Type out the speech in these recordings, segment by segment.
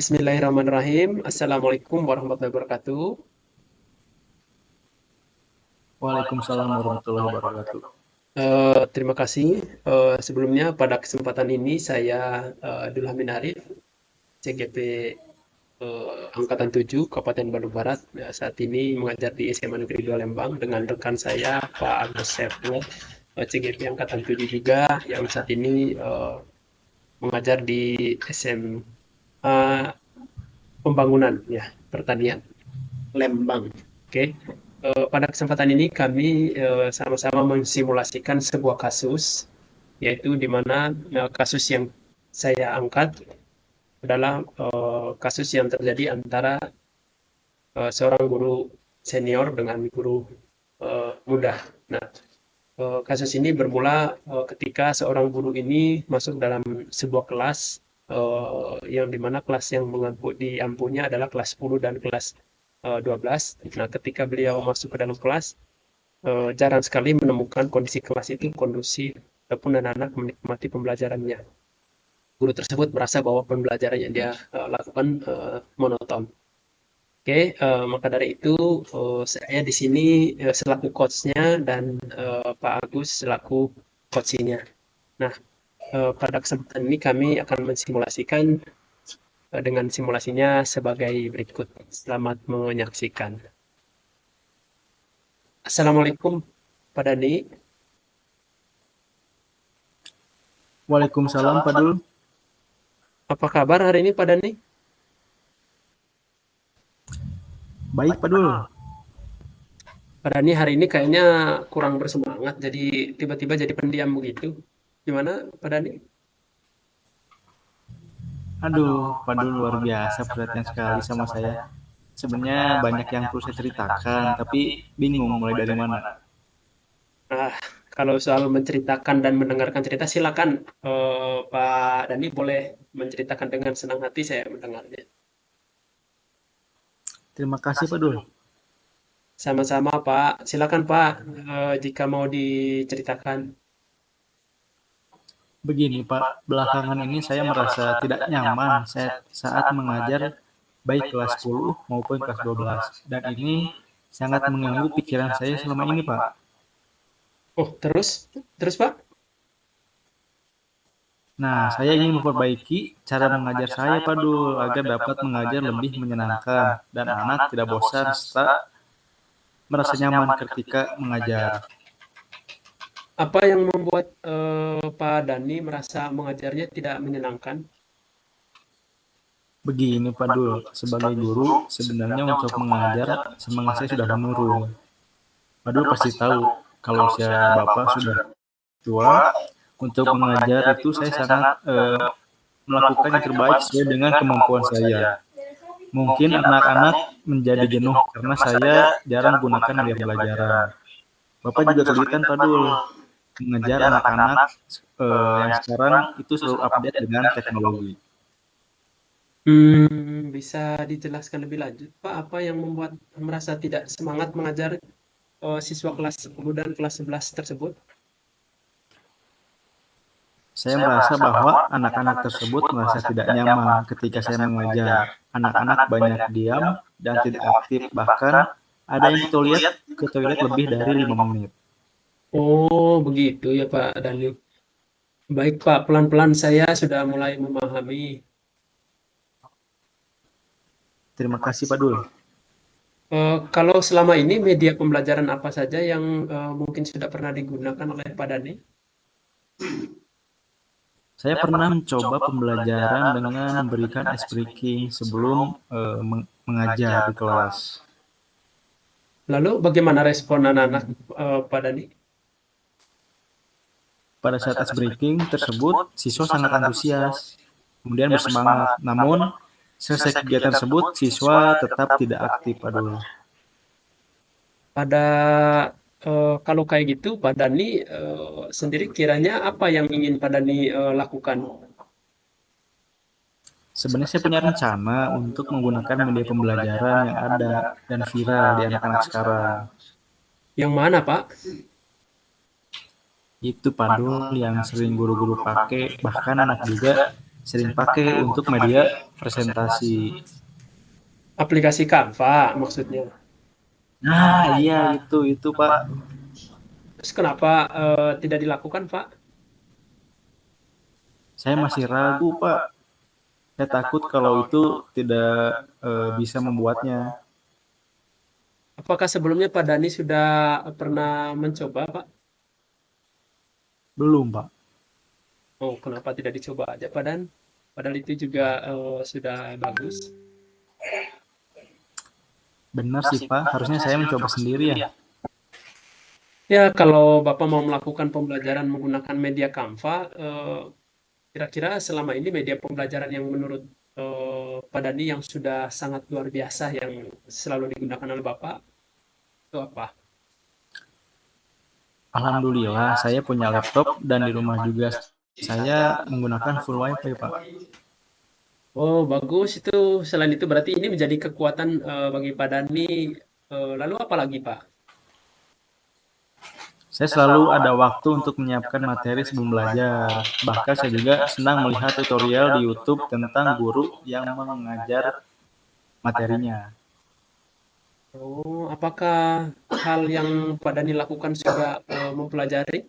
Bismillahirrahmanirrahim. Assalamualaikum warahmatullahi wabarakatuh. Waalaikumsalam warahmatullahi wabarakatuh. Terima kasih. Sebelumnya pada kesempatan ini saya Abdul Hamid Arif, CGP Angkatan 7 Kabupaten Bandung Barat. Saat ini mengajar di SMA Negeri 2 Lembang dengan rekan saya Pak Agus Septian, CGP Angkatan 7 juga yang saat ini mengajar di SMA Pembangunan ya Pertanian Lembang. Oke. Pada kesempatan ini kami sama-sama mensimulasikan sebuah kasus, yaitu di mana kasus yang saya angkat adalah kasus yang terjadi antara seorang guru senior dengan guru muda. Nah, kasus ini bermula ketika seorang guru ini masuk dalam sebuah kelas yang dimana kelas yang diampunya adalah kelas 10 dan kelas 12. Nah, ketika beliau masuk ke dalam kelas, jarang sekali menemukan kondisi kelas itu kondusif ataupun anak-anak menikmati pembelajarannya. Guru tersebut merasa bahwa pembelajaran yang dia lakukan monoton. Oke, maka dari itu saya di sini selaku coachnya dan Pak Agus selaku coachnya. Nah, pada kesempatan ini kami akan mensimulasikan dengan simulasinya sebagai berikut. Selamat menyaksikan. Assalamualaikum, Pak Dani. Waalaikumsalam Pak Dul. Apa kabar hari ini, Pak Dani? Baik Pak Dul. Pak Dani hari ini kayaknya kurang bersemangat, jadi tiba-tiba jadi pendiam begitu. Gimana, Pak Dani? Aduh, Pak Dul luar biasa perhatian sekali sama saya. Sebenarnya banyak yang perlu saya ceritakan, tapi bingung mulai dari mana. Nah, kalau soal menceritakan dan mendengarkan cerita, silakan Pak Dani boleh menceritakan dengan senang hati saya mendengarnya. Terima kasih Pak Dul. Sama-sama, Pak. Silakan, Pak, jika mau diceritakan. Begini Pak, belakangan ini saya merasa tidak nyaman saat mengajar baik kelas 10 maupun kelas 12. Dan ini sangat mengganggu pikiran saya selama ini Pak. Oh, terus, Pak? Nah, saya ingin memperbaiki cara mengajar saya Pak Dul agar dapat mengajar lebih menyenangkan dan anak tidak bosan serta merasa nyaman ketika mengajar. Apa yang membuat Pak Dani merasa mengajarnya tidak menyenangkan? Begini Pak Dul, sebagai guru sebenarnya untuk mengajar semangat saya sudah menurun. Pak Dul pasti tahu kalau saya Bapak sudah tua, untuk mengajar itu saya sangat melakukan yang terbaik sesuai dengan kemampuan saya. Mungkin anak-anak menjadi jenuh karena saya jarang gunakan media pembelajaran. Bapak juga kesulitan Pak Dul mengajar anak-anak yang sekarang itu selalu update dengan teknologi. Bisa dijelaskan lebih lanjut, Pak, apa yang membuat merasa tidak semangat mengajar siswa kelas 10 dan kelas 11 tersebut? Saya merasa bahwa anak-anak tersebut merasa tidak nyaman ketika saya mengajar. Anak-anak banyak diam dan tidak aktif, bahkan ada yang ke toilet lebih dari 5 menit. Oh, begitu ya, Pak Dani. Baik, Pak, pelan-pelan saya sudah mulai memahami. Terima kasih Pak Dul. Kalau selama ini media pembelajaran apa saja yang mungkin sudah pernah digunakan oleh Pak Dani? Saya pernah mencoba pembelajaran dengan memberikan ice breaking sebelum mengajar di kelas. Lalu bagaimana respon anak-anak Pak Dani? Pada saat ice breaking tersebut, siswa sangat antusias, kemudian bersemangat. Namun, selesai kegiatan tersebut, siswa tetap tidak aktif, Pak Dul. Pada kalau kayak gitu, Pak Dani sendiri kiranya apa yang ingin Pak Dani lakukan? Sebenarnya saya punya rencana untuk menggunakan media pembelajaran yang ada dan viral di anak-anak sekarang. Yang mana, Pak? Itu Pak Dul yang sering guru-guru pakai, bahkan anak juga sering pakai untuk media presentasi. Aplikasi Canva maksudnya. Nah, iya itu Pak. Terus kenapa tidak dilakukan, Pak? Saya masih ragu Pak. Saya takut kalau itu tidak bisa membuatnya. Apakah sebelumnya Pak Dani sudah pernah mencoba, Pak? Belum Pak. Oh, kenapa tidak dicoba aja, Pak Dan? Padahal itu juga sudah bagus. Benar sih Pak, harusnya saya mencoba sendiri ya. Ya, kalau Bapak mau melakukan pembelajaran menggunakan media Canva, kira-kira selama ini media pembelajaran yang menurut Pak Dani yang sudah sangat luar biasa yang selalu digunakan oleh Bapak itu apa? Alhamdulillah, saya punya laptop dan di rumah juga saya menggunakan full wifi Pak. Oh, bagus itu. Selain itu berarti ini menjadi kekuatan bagi Pak Dani. Lalu apa lagi, Pak? Saya selalu ada waktu untuk menyiapkan materi sebelum belajar. Bahkan saya juga senang melihat tutorial di YouTube tentang guru yang mengajar materinya. Oh, apakah hal yang Pak Dani lakukan sudah mempelajari?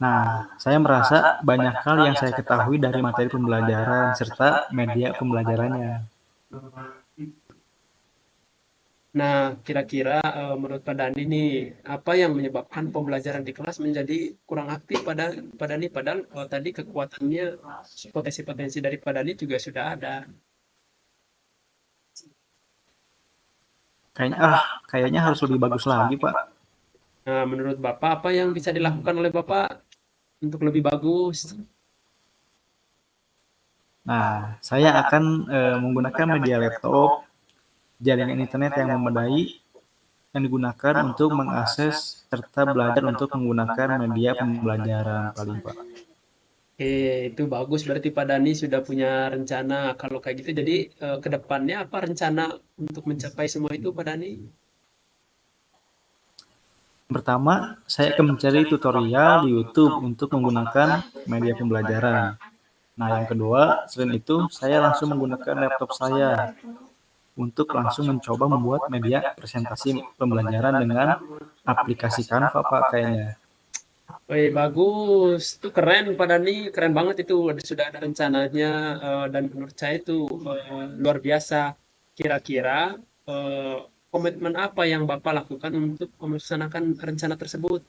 Nah, saya merasa banyak hal yang saya ketahui dari materi pembelajaran serta media pembelajarannya. Nah, kira-kira menurut Pak Dani nih, apa yang menyebabkan pembelajaran di kelas menjadi kurang aktif pada Pak Dani? Padahal tadi kekuatannya, potensi-potensi dari Pak Dani juga sudah ada. Kayaknya harus lebih bagus lagi, Pak. Nah, menurut Bapak, apa yang bisa dilakukan oleh Bapak untuk lebih bagus? Nah, saya akan menggunakan media laptop, jaringan internet yang memadai yang digunakan untuk mengakses serta belajar untuk menggunakan media pembelajaran paling Pak. Oke, itu bagus. Berarti Pak Dani sudah punya rencana. Kalau kayak gitu, jadi ke depannya apa rencana untuk mencapai semua itu, Pak Dani? Pertama, saya akan mencari tutorial di YouTube untuk menggunakan media pembelajaran. Nah, yang kedua, selain itu, saya langsung menggunakan laptop saya untuk langsung mencoba membuat media presentasi pembelajaran dengan aplikasi Canva, Pak, kayaknya. Wih, bagus. Itu keren, Pak Dani. Keren banget itu. Sudah ada rencananya. Dan menurut saya itu luar biasa. Kira-kira eh, komitmen apa yang Bapak lakukan untuk melaksanakan rencana tersebut?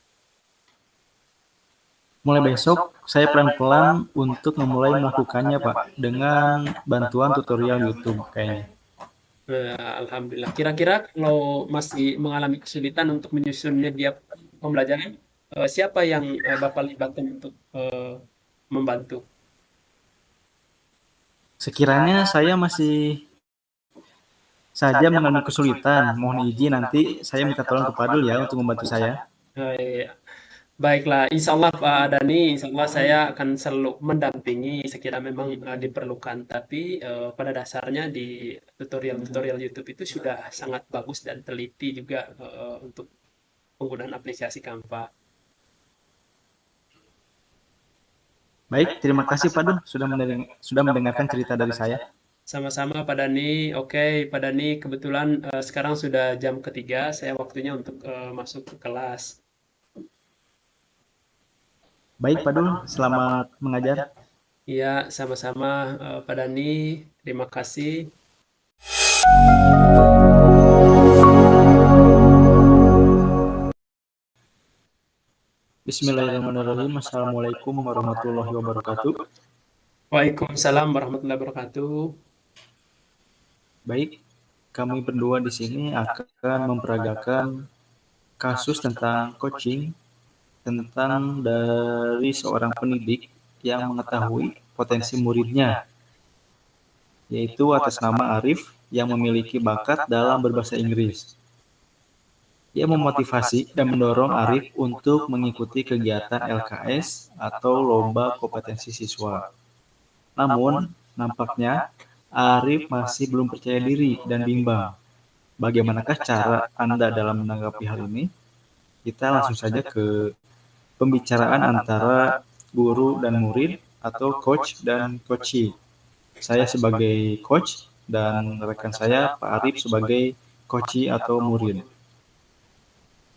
Mulai besok, saya pelan-pelan untuk memulai melakukannya, Pak, dengan bantuan tutorial YouTube, kayaknya. Alhamdulillah. Kira-kira kalau masih mengalami kesulitan untuk menyusun media pembelajaran, siapa yang Bapak libatkan untuk membantu? Sekiranya saya masih saja mengalami kesulitan, mohon izin nanti saya minta tolong ke Padul ya untuk membantu saya. Iya. Baiklah, insya Allah Pak Dani, insya Allah saya akan selalu mendampingi sekira memang diperlukan. Tapi pada dasarnya di tutorial-tutorial YouTube itu sudah sangat bagus dan teliti juga untuk penggunaan aplikasi Canva. Baik, terima kasih Padul sudah mendengarkan cerita dari saya. Sama-sama Pak Dani. Oke, Pak Dani, kebetulan sekarang sudah jam ketiga, saya waktunya untuk masuk ke kelas. Baik Padul, selamat mengajar. Iya, sama-sama Pak Dani. Terima kasih. Bismillahirrahmanirrahim. Assalamualaikum warahmatullahi wabarakatuh. Waalaikumsalam warahmatullahi wabarakatuh. Baik, kami berdua di sini akan memperagakan kasus tentang coaching tentang dari seorang pendidik yang mengetahui potensi muridnya, yaitu atas nama Arif yang memiliki bakat dalam berbahasa Inggris. Ia memotivasi dan mendorong Arif untuk mengikuti kegiatan LKS atau Lomba Kompetensi Siswa. Namun, nampaknya Arif masih belum percaya diri dan bimbang. Bagaimanakah cara Anda dalam menanggapi hal ini? Kita langsung saja ke pembicaraan antara guru dan murid, atau coach dan coachee. Saya sebagai coach dan rekan saya Pak Arif sebagai coachee atau murid.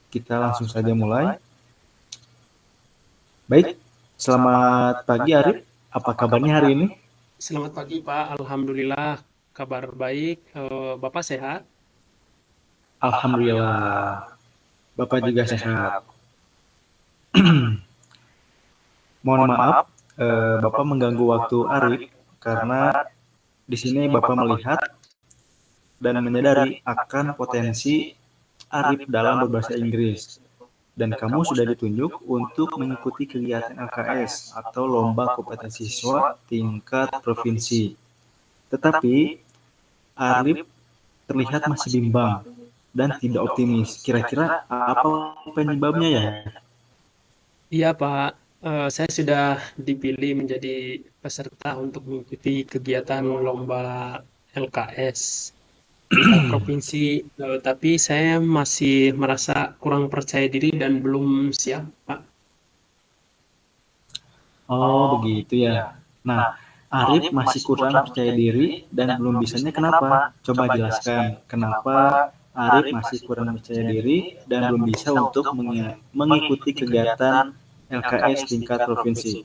Kita langsung saja mulai. Baik, selamat pagi Arif. Apa kabarnya hari ini? Selamat pagi, Pak. Alhamdulillah, kabar baik. Bapak sehat? Alhamdulillah, Bapak juga sehat. Mohon maaf, Bapak mengganggu waktu Arif karena di sini Bapak melihat dan menyadari akan potensi Arif dalam berbahasa Inggris. Dan kamu sudah ditunjuk untuk mengikuti kegiatan LKS atau Lomba Kompetensi Siswa tingkat provinsi. Tetapi Arif terlihat masih bimbang dan tidak optimis. Kira-kira apa penyebabnya ya? Iya, Pak. Saya sudah dipilih menjadi peserta untuk mengikuti kegiatan lomba LKS tingkat provinsi, tapi saya masih merasa kurang percaya diri dan belum siap, Pak. Oh, begitu ya. Nah, Arif masih kurang percaya diri dan belum bisanya kenapa? Coba jelaskan kenapa Arif masih kurang percaya diri dan belum bisa untuk mengikuti kegiatan LKS tingkat provinsi.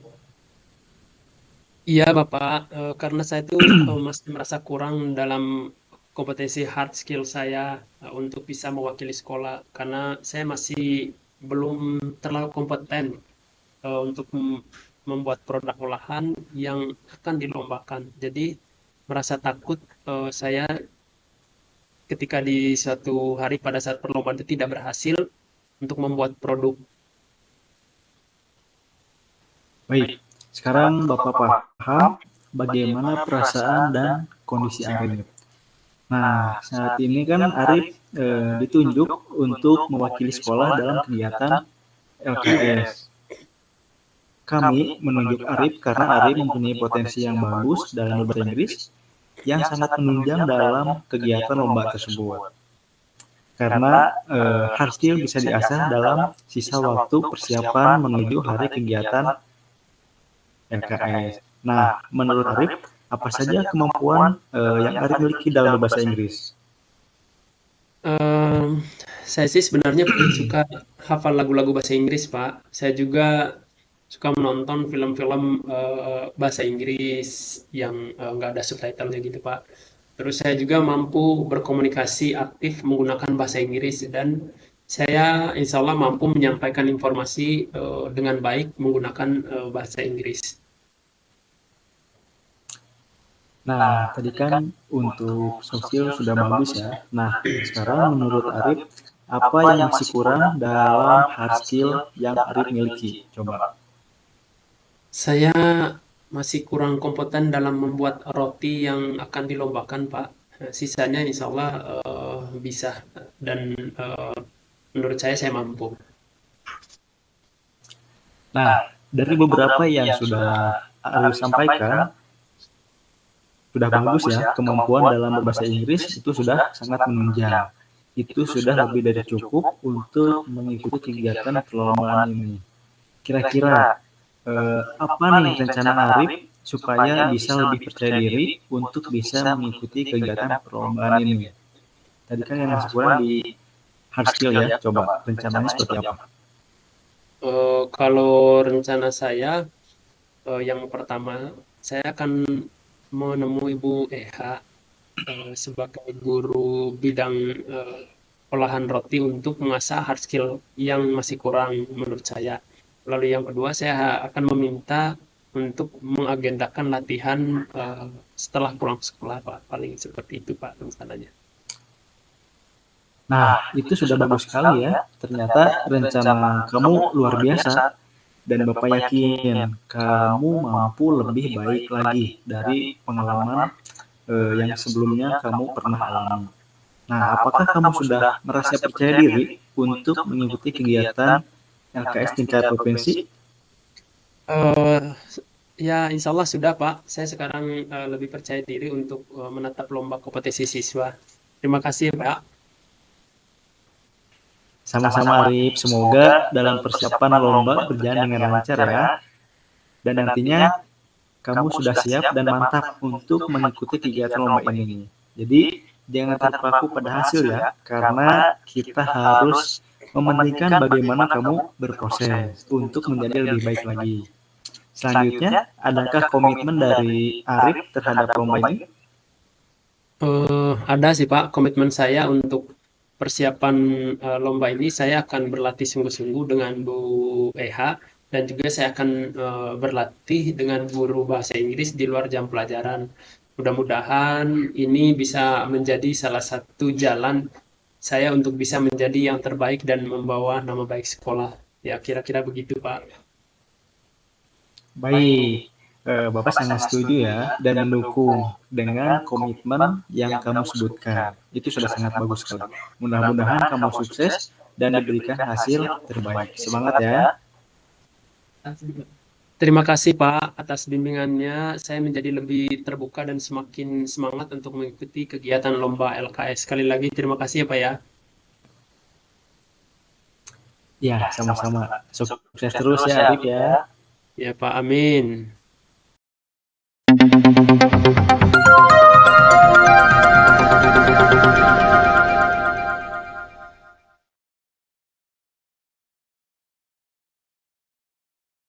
Iya, Bapak. Karena saya tuh masih merasa kurang dalam kompetensi hard skill saya untuk bisa mewakili sekolah, karena saya masih belum terlalu kompeten untuk membuat produk olahan yang akan dilombakan. Jadi merasa takut saya ketika di suatu hari pada saat perlombaan itu tidak berhasil untuk membuat produk. Baik, sekarang Bapak paham bagaimana perasaan dan kondisi Arif. Nah, saat ini kan Arif ditunjuk untuk mewakili sekolah dalam kegiatan LKS. Kami menunjuk Arif karena Arif mempunyai potensi yang bagus dalam berbahasa Inggris yang sangat menunjang dalam kegiatan lomba tersebut. Karena hard skill bisa diasah dalam sisa waktu persiapan menuju hari kegiatan LKS. Nah, menurut Arif, apa saja kemampuan yang Arif miliki dalam berbahasa Inggris? Em, saya sih sebenarnya suka hafal lagu-lagu bahasa Inggris, Pak. Saya juga suka menonton film-film bahasa Inggris yang nggak ada subtitlenya gitu, Pak. Terus saya juga mampu berkomunikasi aktif menggunakan bahasa Inggris dan saya insya Allah mampu menyampaikan informasi dengan baik menggunakan bahasa Inggris. Nah, tadi kan untuk sosial sudah bagus ya. Nah, sekarang menurut Arif, apa yang masih kurang dalam hard skill yang Arif miliki? Coba. Saya masih kurang kompeten dalam membuat roti yang akan dilombakan, Pak. Sisanya insya Allah bisa dan eh, menurut saya mampu. Nah, dari beberapa yang sudah Arif sampaikan, sudah bagus ya, kemampuan dalam berbahasa Inggris itu sudah sangat menunjang. Itu sudah lebih dari cukup untuk mengikuti kegiatan perlombaan ini. Kira-kira apa nih rencana Arif supaya bisa lebih percaya diri untuk bisa mengikuti kegiatan perlombaan ini? Tadi kan yang masih kurang di hard skill ya, coba rencananya seperti apa? Kalau rencana saya yang pertama, saya akan menemui Bu EH sebagai guru bidang olahan roti untuk mengasah hard skill yang masih kurang menurut saya. Lalu yang kedua, saya akan meminta untuk mengagendakan latihan setelah pulang sekolah, Pak. Paling seperti itu, Pak, rencananya. Nah, itu sudah bagus sekali ya. Ternyata rencana kamu luar biasa dan Bapak yakin kamu mampu lebih baik lagi dari pengalaman yang sebelumnya kamu pernah alami. Nah, apakah kamu sudah merasa percaya diri untuk mengikuti kegiatan LKS tingkat provinsi? Eh, ya, insya Allah sudah, Pak. Saya sekarang lebih percaya diri untuk menatap lomba kompetisi siswa. Terima kasih, Pak. Sama-sama Arif, semoga dalam persiapan lomba berjalan dengan lancar ya. dan nantinya kamu sudah siap dan mantap untuk mengikuti kegiatan lomba ini. Jadi, jangan terpaku pada hasil ya, karena kita harus mementingkan bagaimana kamu berproses untuk menjadi lebih baik lagi. Selanjutnya, adakah komitmen dari Arif terhadap lomba ini? Ada sih Pak, komitmen saya untuk persiapan lomba ini saya akan berlatih sungguh-sungguh dengan Bu EH dan juga saya akan berlatih dengan guru bahasa Inggris di luar jam pelajaran. Mudah-mudahan ini bisa menjadi salah satu jalan saya untuk bisa menjadi yang terbaik dan membawa nama baik sekolah. Ya, kira-kira begitu, Pak. Baik, Bapak sangat setuju ya dan mendukung dengan komitmen yang kamu sebutkan. Itu sudah sangat bagus sekali. Mudah-mudahan kamu sukses dan diberikan hasil terbaik. Semangat ya. Terima kasih Pak atas bimbingannya. Saya menjadi lebih terbuka dan semakin semangat untuk mengikuti kegiatan lomba LKS. Sekali lagi terima kasih ya Pak ya. Ya, sama-sama. Sukses terus ya, Arif ya. Ya Pak, amin.